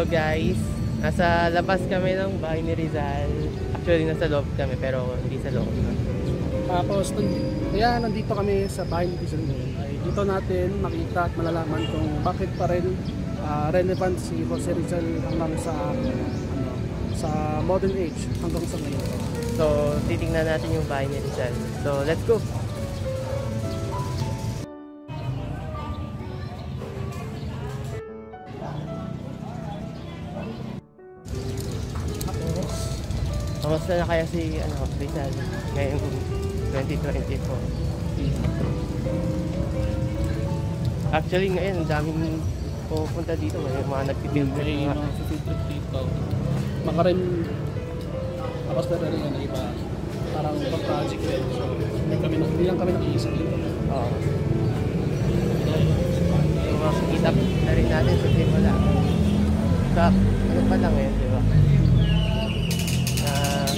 guys, nasa labas kami ng bahay ni Rizal. Actually nasa loob kami pero hindi sa loob. Tapos kaya nandito kami sa bahay ni Rizal ngayon. Ay dito natin makita at malalaman kung bakit pa rin relevant si Jose Rizal hanggang sa modern age hanggang sa ngayon. So titingnan natin yung bahay ni Rizal. So let's go! Kamusta na kaya si Rizal ngayong 2024? Actually ngayon ang daming pupunta dito, may mga nagpipiltrip dito. Makarim tapos pero rin yung iba parang project rin. So hindi lang kami nag-iisa dito. Oo. So makikita na rin natin sa simula. Sa ano pa lang ngayon, di ba?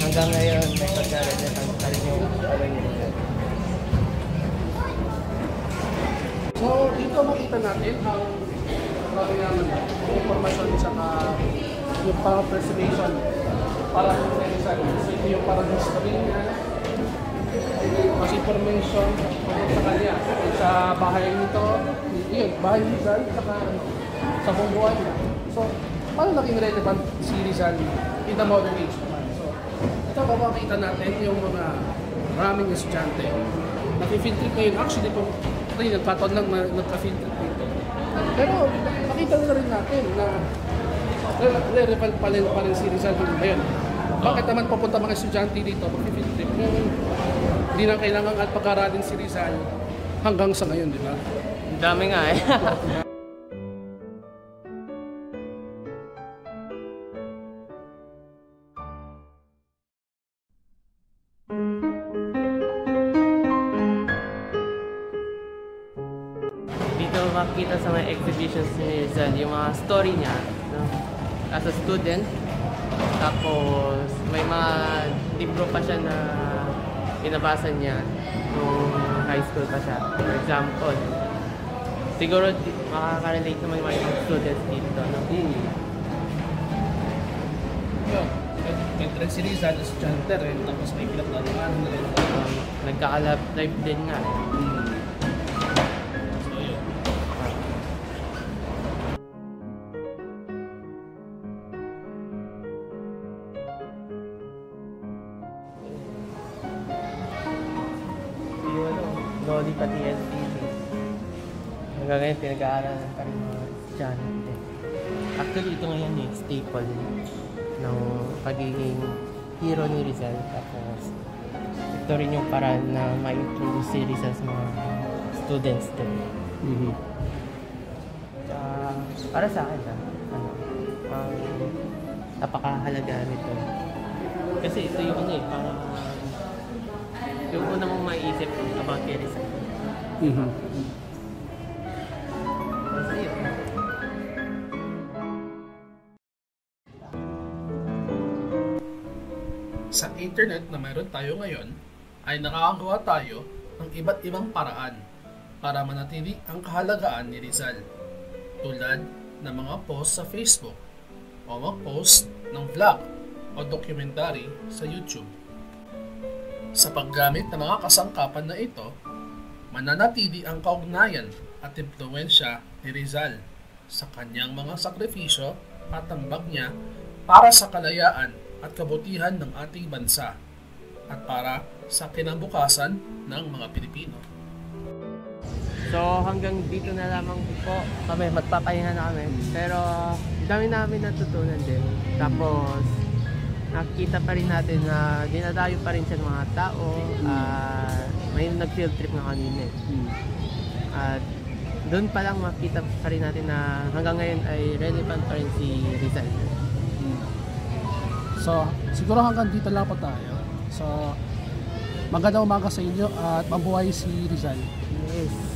Hanggang ngayon may pagka-relevant pa rin yung away nila. So dito makita natin ang informasyon sa yung parang preservation para sa yung parang history niya, mas information sa kanya sa bahay nito, yun, bahay ni Rizal sa buong buhay niya. So paano naging relevant si Rizal in the modern age naman? So ito makikita natin yung mga maraming estudyante nag-field trip ngayon. Actually po nagkataon lang nagka-field trip dito. Pero makita na rin natin na relevant pa rin si Rizal ngayon. Bakit naman pupunta mga estudyante dito mag-field trip? Hindi na kailangan at pag-aralin si Rizal hanggang sa ngayon, di ba? Ang dami nga eh. Dito makikita sa mga exhibitions ni Rizal yung mga story niya, no? As a student. Tapos may mga libro pa siya na binabasa niya nung high school pa siya. For example, siguro makaka-relate naman yung mga students dito, no? Nag-trend si Rizal na estudyante rin, tapos may pinagdadaanan na rin. Nagka-love life din nga eh. Loli pati LTV. Hanggang ngayon pinag-aaralan pa rin mga estudyante. Actually ito ngayon eh, staple ng pagiging hero ni Rizal. Tapos ito rin yung paraan na ma-introduce si Rizal sa mga students din. Para sa akin napakahalaga nito. Kasi ito yung ano eh, parang yung una mong maiisip about kay Rizal. Sa internet na mayroon tayo ngayon, ay nakakagawa tayo ng iba't ibang paraan para manatili ang kahalagaan ni Rizal. Tulad ng mga post sa Facebook o mag-post ng vlog o documentary sa YouTube. Sa paggamit ng mga kasangkapan na ito, mananatili ang kaugnayan at impluwensya ni Rizal sa kanyang mga sakripisyo at tambag niya para sa kalayaan at kabutihan ng ating bansa at para sa kinabukasan ng mga Pilipino. So hanggang dito na lamang po kami, magpapahinga na kami. Pero dami namin natutunan din. Tapos nakikita pa rin natin na dinadayo pa rin siya ng mga tao. May nag-field trip na kanina. At doon pa lang makita pa rin natin na hanggang ngayon ay relevant pa rin si Rizal. So siguro hanggang dito lang po tayo. So magandang umaga sa inyo at mabuhay si Rizal. Yes.